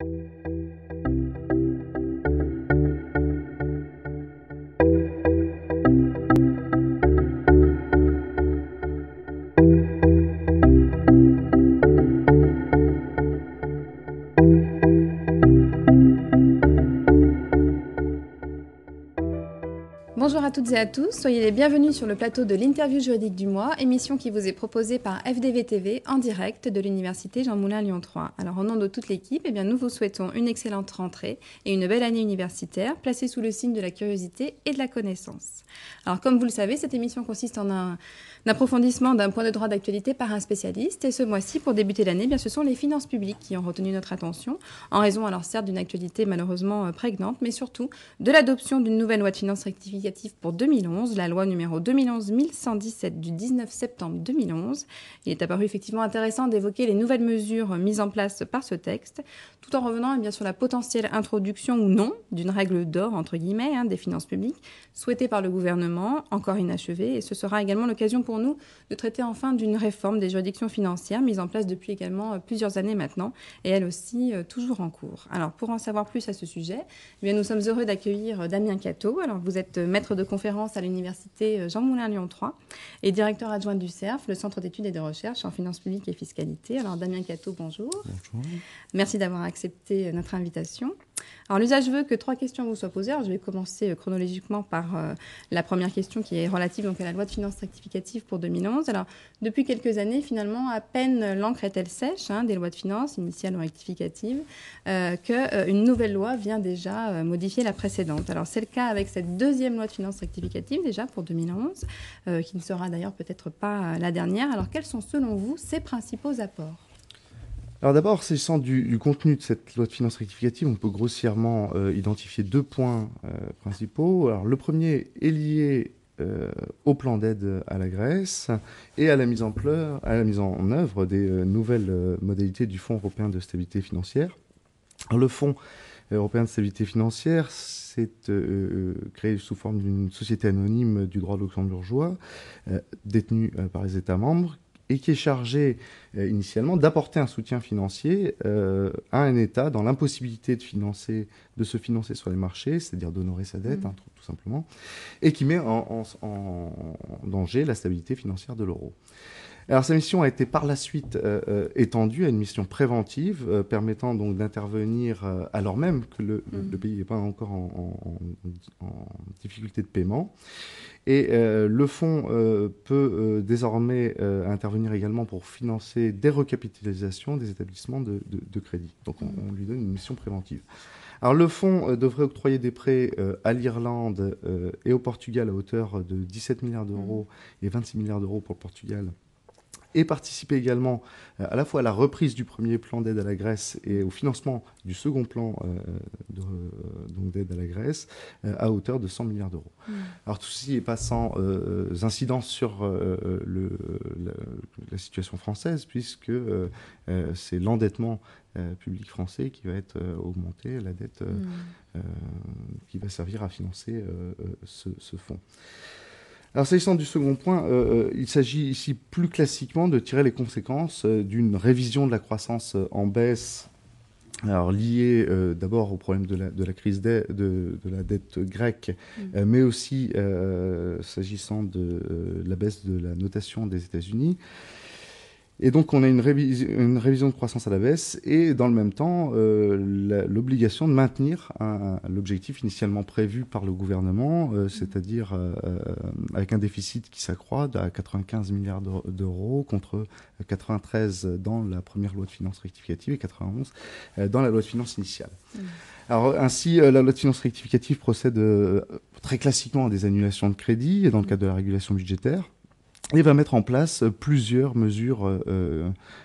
Bonjour à toutes et à tous, soyez les bienvenus sur le plateau de l'interview juridique du mois, émission qui vous est proposée par FDV TV en direct de l'Université Jean Moulin Lyon 3. Alors au nom de toute l'équipe, nous vous souhaitons une excellente rentrée et une belle année universitaire, placée sous le signe de la curiosité et de la connaissance. Alors comme vous le savez, cette émission consiste en un approfondissement d'un point de droit d'actualité par un spécialiste. Et ce mois-ci, pour débuter l'année, ce sont les finances publiques qui ont retenu notre attention, en raison alors certes d'une actualité malheureusement prégnante, mais surtout de l'adoption d'une nouvelle loi de finances rectificative pour 2011, la loi numéro 2011-1117 du 19 septembre 2011. Il est apparu effectivement intéressant d'évoquer les nouvelles mesures mises en place par ce texte, tout en revenant sur la potentielle introduction ou non d'une règle d'or, entre guillemets, des finances publiques, souhaitée par le gouvernement, encore inachevée. Et ce sera également l'occasion pour nous de traiter enfin d'une réforme des juridictions financières mise en place depuis également plusieurs années maintenant, et elle aussi toujours en cours. Alors pour en savoir plus à ce sujet, nous sommes heureux d'accueillir Damien Catteau. Alors vous êtes maître de conférence à l'Université Jean Moulin Lyon 3 et directeur adjoint du CERF, le Centre d'études et de recherche en finances publiques et fiscalité. Alors Damien Catteau, bonjour. Bonjour. Merci d'avoir accepté notre invitation. Alors l'usage veut que 3 questions vous soient posées. Alors je vais commencer chronologiquement par la première question qui est relative à la loi de finances rectificative pour 2011. Alors depuis quelques années, finalement, à peine l'encre est-elle sèche des lois de finances initiales ou rectificatives, qu'une nouvelle loi vient déjà modifier la précédente. Alors c'est le cas avec cette deuxième loi de finances rectificative déjà pour 2011, qui ne sera d'ailleurs peut-être pas la dernière. Alors quels sont selon vous ses principaux apports ? Alors d'abord, s'agissant du contenu de cette loi de finances rectificative, on peut grossièrement identifier 2 points principaux. Alors le premier est lié au plan d'aide à la Grèce et à la mise en œuvre des nouvelles modalités du Fonds européen de stabilité financière. Alors, le Fonds européen de stabilité financière, c'est créé sous forme d'une société anonyme du droit luxembourgeois, détenue par les États membres, et qui est chargé initialement d'apporter un soutien financier à un État dans l'impossibilité de se financer sur les marchés, c'est-à-dire d'honorer sa dette, tout simplement, et qui met en danger la stabilité financière de l'euro. Alors sa mission a été par la suite étendue à une mission préventive permettant donc d'intervenir alors même que le pays n'est pas encore en difficulté de paiement. Et le fonds peut désormais intervenir également pour financer des recapitalisations des établissements de crédit. Donc on lui donne une mission préventive. Alors le fonds devrait octroyer des prêts à l'Irlande et au Portugal à hauteur de 17 milliards d'euros et 26 milliards d'euros pour le Portugal, et participer également à la fois à la reprise du premier plan d'aide à la Grèce et au financement du second plan d'aide à la Grèce à hauteur de 100 milliards d'euros. Alors tout ceci n'est pas sans incidence sur la situation française, puisque c'est l'endettement public français qui va être augmenté, la dette qui va servir à financer ce fonds. Alors, s'agissant du second point, il s'agit ici plus classiquement de tirer les conséquences d'une révision de la croissance en baisse, alors liée d'abord au problème de la crise de la dette grecque, mais aussi s'agissant de la baisse de la notation des États-Unis. Et donc, on a une révision de croissance à la baisse et, dans le même temps, l'obligation de maintenir l'objectif initialement prévu par le gouvernement, c'est-à-dire avec un déficit qui s'accroît à 95 milliards d'euros contre 93 dans la première loi de finances rectificative et 91 dans la loi de finances initiale. Alors, ainsi, la loi de finances rectificative procède très classiquement à des annulations de crédit dans le cadre de la régulation budgétaire, et va mettre en place plusieurs mesures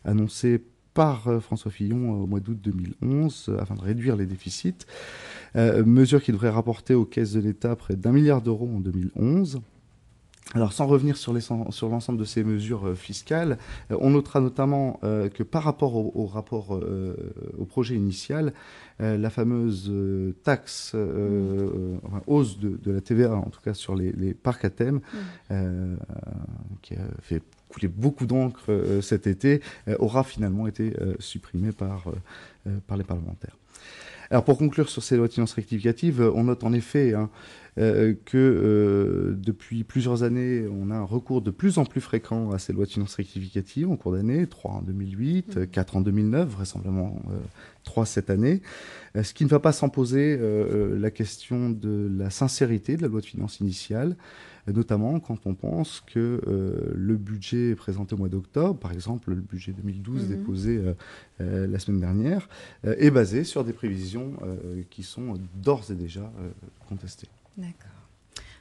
annoncées par François Fillon au mois d'août 2011 afin de réduire les déficits. Mesures qui devraient rapporter aux caisses de l'État près d'1 milliard d'euros en 2011. Alors, sans revenir sur l'ensemble de ces mesures fiscales, on notera notamment que par rapport au projet initial, la fameuse taxe, hausse de la TVA, en tout cas sur les parcs à thème, qui a fait couler beaucoup d'encre cet été, aura finalement été supprimée par les parlementaires. Alors pour conclure sur ces lois de finances rectificatives, on note en effet que depuis plusieurs années, on a un recours de plus en plus fréquent à ces lois de finances rectificatives en cours d'année, 3 en 2008, 4 en 2009, vraisemblablement 3 cette année, ce qui ne va pas sans poser la question de la sincérité de la loi de finances initiale, notamment quand on pense que le budget présenté au mois d'octobre, par exemple le budget 2012 déposé la semaine dernière, est basé sur des prévisions qui sont d'ores et déjà contestées. D'accord.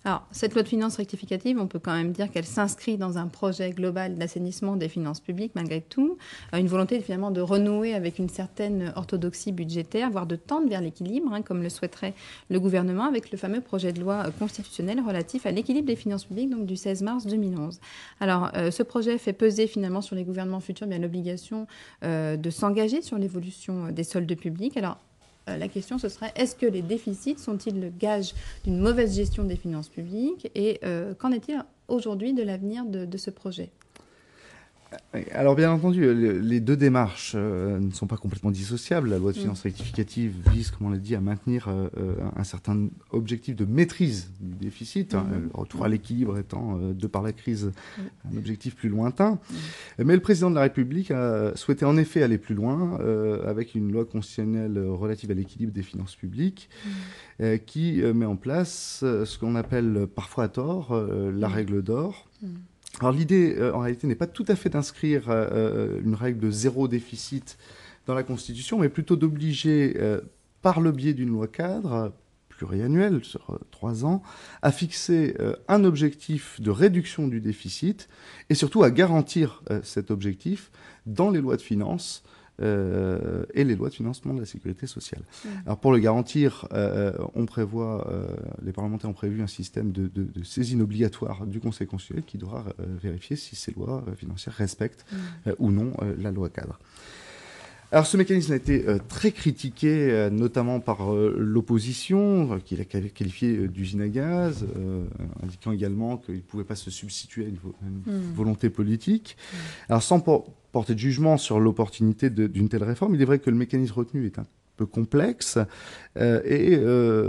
Alors, cette loi de finances rectificative, on peut quand même dire qu'elle s'inscrit dans un projet global d'assainissement des finances publiques, malgré tout, une volonté finalement de renouer avec une certaine orthodoxie budgétaire, voire de tendre vers l'équilibre, comme le souhaiterait le gouvernement, avec le fameux projet de loi constitutionnel relatif à l'équilibre des finances publiques, donc du 16 mars 2011. Alors, ce projet fait peser finalement sur les gouvernements futurs bien l'obligation de s'engager sur l'évolution des soldes publics. Alors, la question, ce serait, est-ce que les déficits sont-ils le gage d'une mauvaise gestion des finances publiques et qu'en est-il aujourd'hui de l'avenir de ce projet ? Alors bien entendu, les deux démarches ne sont pas complètement dissociables. La loi de finances rectificative vise, comme on l'a dit, à maintenir un certain objectif de maîtrise du déficit, le retour à l'équilibre étant, de par la crise, un objectif plus lointain. Mais le président de la République a souhaité en effet aller plus loin avec une loi constitutionnelle relative à l'équilibre des finances publiques qui met en place ce qu'on appelle parfois à tort la règle d'or. Alors l'idée, en réalité, n'est pas tout à fait d'inscrire une règle de zéro déficit dans la Constitution, mais plutôt d'obliger, par le biais d'une loi cadre pluriannuelle sur 3 ans, à fixer un objectif de réduction du déficit et surtout à garantir cet objectif dans les lois de finances et les lois de financement de la sécurité sociale. Alors pour le garantir, les parlementaires ont prévu un système de saisine obligatoire du Conseil constitutionnel qui devra vérifier si ces lois financières respectent ou non la loi cadre. Alors ce mécanisme a été très critiqué, notamment par l'opposition, qui l'a qualifié d'usine à gaz, indiquant également qu'il ne pouvait pas se substituer à une volonté politique. Alors sans porter de jugement sur l'opportunité d'une telle réforme, il est vrai que le mécanisme retenu est un peu complexe et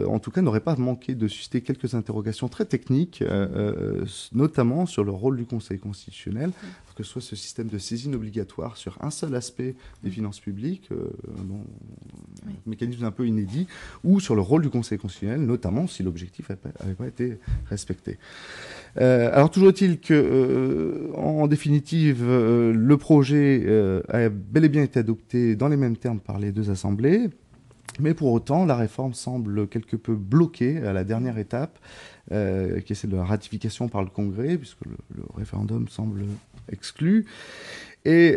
en tout cas n'aurait pas manqué de susciter quelques interrogations très techniques, notamment sur le rôle du Conseil constitutionnel, que ce soit ce système de saisine obligatoire sur un seul aspect des finances publiques, un mécanisme un peu inédit, ou sur le rôle du Conseil constitutionnel, notamment si l'objectif n'avait pas été respecté. Alors toujours est-il que, en définitive, le projet a bel et bien été adopté dans les mêmes termes par les deux assemblées, mais pour autant, la réforme semble quelque peu bloquée à la dernière étape, qui est celle de la ratification par le Congrès, puisque le référendum semble exclu. Et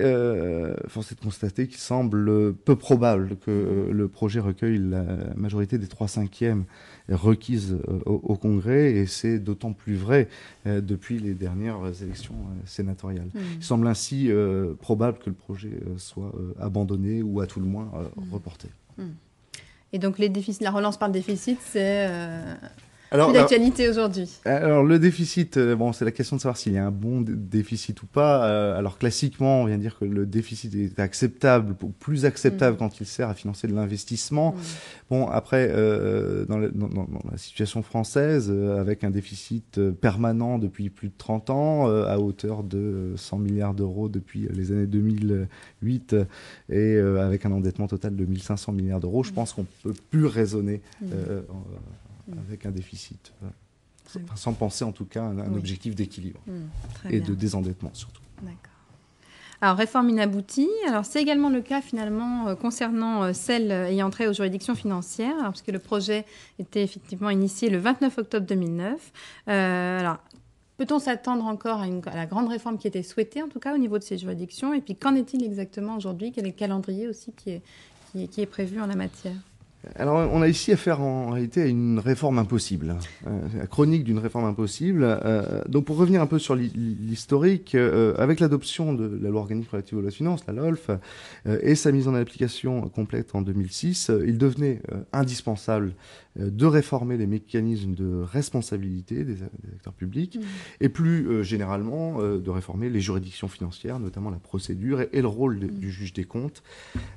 force est de constater qu'il semble peu probable que le projet recueille la majorité des 3/5 requises au Congrès, et c'est d'autant plus vrai depuis les dernières élections sénatoriales. Il semble ainsi probable que le projet soit abandonné ou à tout le moins reporté. Et donc la relance par le déficit, c'est plus d'actualité aujourd'hui. Alors le déficit, c'est la question de savoir s'il y a un bon déficit ou pas. Alors classiquement, on vient de dire que le déficit est acceptable, ou plus acceptable quand il sert à financer de l'investissement. Bon, après, dans la situation française, avec un déficit permanent depuis plus de 30 ans, à hauteur de 100 milliards d'euros depuis les années 2008, et avec un endettement total de 1500 milliards d'euros, je pense qu'on ne peut plus raisonner avec un déficit, sans penser en tout cas à un objectif d'équilibre et de désendettement surtout. D'accord. Alors, réforme inaboutie. Alors, c'est également le cas finalement concernant celles ayant trait aux juridictions financières, parce que le projet était effectivement initié le 29 octobre 2009. Alors, peut-on s'attendre encore à la grande réforme qui était souhaitée, en tout cas au niveau de ces juridictions? Et puis, qu'en est-il exactement aujourd'hui? Quel est le calendrier aussi qui est prévu en la matière? Alors, on a ici affaire en réalité à une réforme impossible, la chronique d'une réforme impossible. Donc, pour revenir un peu sur l'historique, avec l'adoption de la loi organique relative aux lois de finances, la LOLF, et sa mise en application complète en 2006, il devenait indispensable de réformer les mécanismes de responsabilité des acteurs publics et plus généralement de réformer les juridictions financières, notamment la procédure et le rôle du juge des comptes,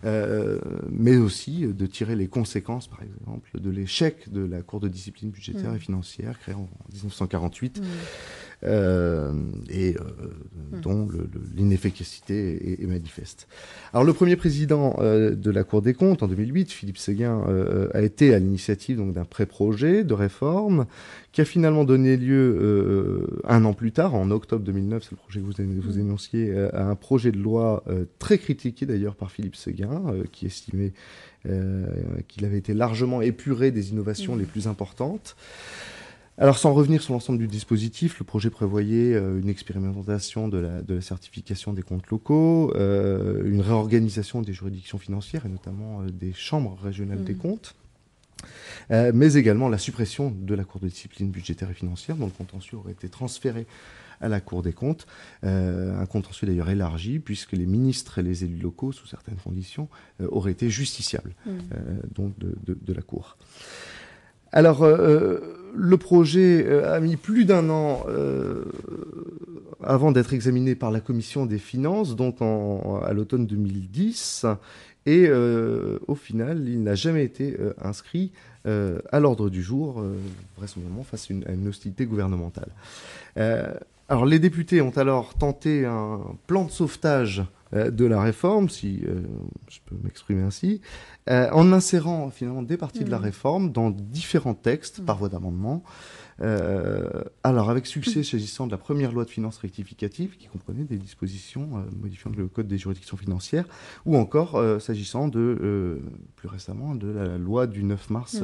mais aussi de tirer les conséquences, par exemple, de l'échec de la Cour de discipline budgétaire et financière créée en 1948 dont l'inefficacité est manifeste. Alors le premier président de la Cour des comptes en 2008, Philippe Séguin, a été à l'initiative donc d'un pré-projet de réforme qui a finalement donné lieu un an plus tard, en octobre 2009, c'est le projet que vous énonciez, à un projet de loi très critiqué d'ailleurs par Philippe Séguin, qui estimait qu'il avait été largement épuré des innovations les plus importantes. Alors, sans revenir sur l'ensemble du dispositif, le projet prévoyait une expérimentation de la certification des comptes locaux, une réorganisation des juridictions financières et notamment des chambres régionales des comptes, mais également la suppression de la Cour de discipline budgétaire et financière, dont le contentieux aurait été transféré à la Cour des comptes, un contentieux d'ailleurs élargi, puisque les ministres et les élus locaux, sous certaines conditions, auraient été justiciables donc de la Cour. Alors, le projet a mis plus d'un an avant d'être examiné par la Commission des finances, donc à l'automne 2010, et au final, il n'a jamais été inscrit à l'ordre du jour, vraisemblablement face à une hostilité gouvernementale. Alors, les députés ont alors tenté un plan de sauvetage de la réforme, si je peux m'exprimer ainsi, en insérant finalement des parties de la réforme dans différents textes par voie d'amendement. Alors avec succès s'agissant de la première loi de finances rectificative qui comprenait des dispositions modifiant le code des juridictions financières, ou encore s'agissant de plus récemment de la loi du 9 mars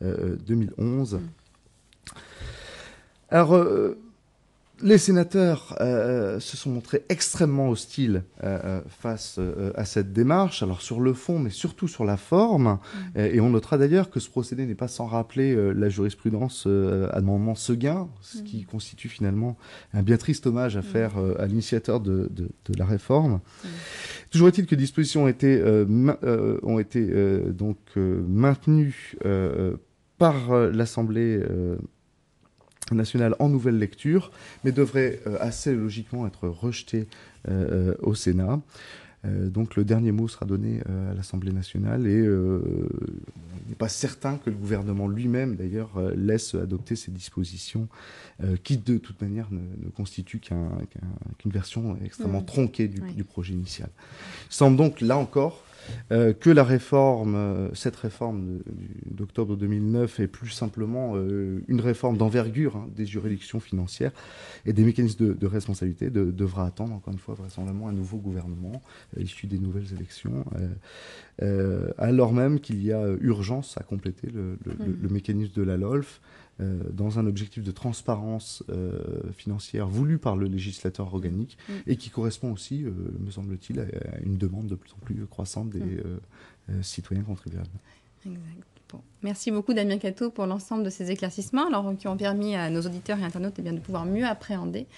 2011. Alors les sénateurs se sont montrés extrêmement hostiles face à cette démarche, alors sur le fond, mais surtout sur la forme. Et on notera d'ailleurs que ce procédé n'est pas sans rappeler la jurisprudence amendement Séguin, ce qui constitue finalement un bien triste hommage à faire à l'initiateur de la réforme. Toujours est-il que les dispositions ont été maintenues par l'Assemblée nationale en nouvelle lecture, mais devrait assez logiquement être rejeté au Sénat. Donc le dernier mot sera donné à l'Assemblée nationale et il n'est pas certain que le gouvernement lui-même, d'ailleurs, laisse adopter ces dispositions qui, de toute manière, ne constituent qu'une version extrêmement tronquée du projet initial. Il semble donc, là encore, que la réforme, cette réforme d'octobre 2009 est plus simplement une réforme d'envergure des juridictions financières et des mécanismes de responsabilité devra attendre, encore une fois, vraisemblablement un nouveau gouvernement issu des nouvelles élections, alors même qu'il y a urgence à compléter le mécanisme de la LOLF dans un objectif de transparence financière voulu par le législateur organique et qui correspond aussi, me semble-t-il, à une demande de plus en plus croissante des citoyens contribuables. Exact. Bon. Merci beaucoup Damien Catteau pour l'ensemble de ces éclaircissements qui ont permis à nos auditeurs et internautes de pouvoir mieux appréhender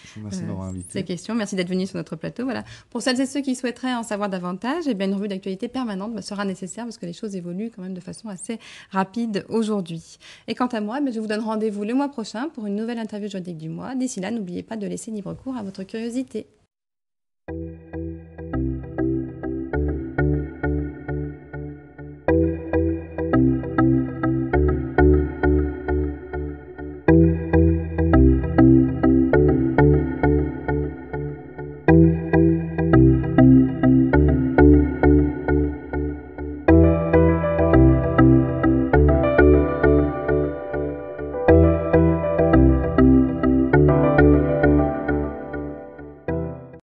ces questions. Merci d'être venu sur notre plateau. Voilà. Pour celles et ceux qui souhaiteraient en savoir davantage, une revue d'actualité permanente sera nécessaire parce que les choses évoluent quand même de façon assez rapide aujourd'hui. Et quant à moi, je vous donne rendez-vous le mois prochain pour une nouvelle interview juridique du mois. D'ici là, n'oubliez pas de laisser libre cours à votre curiosité.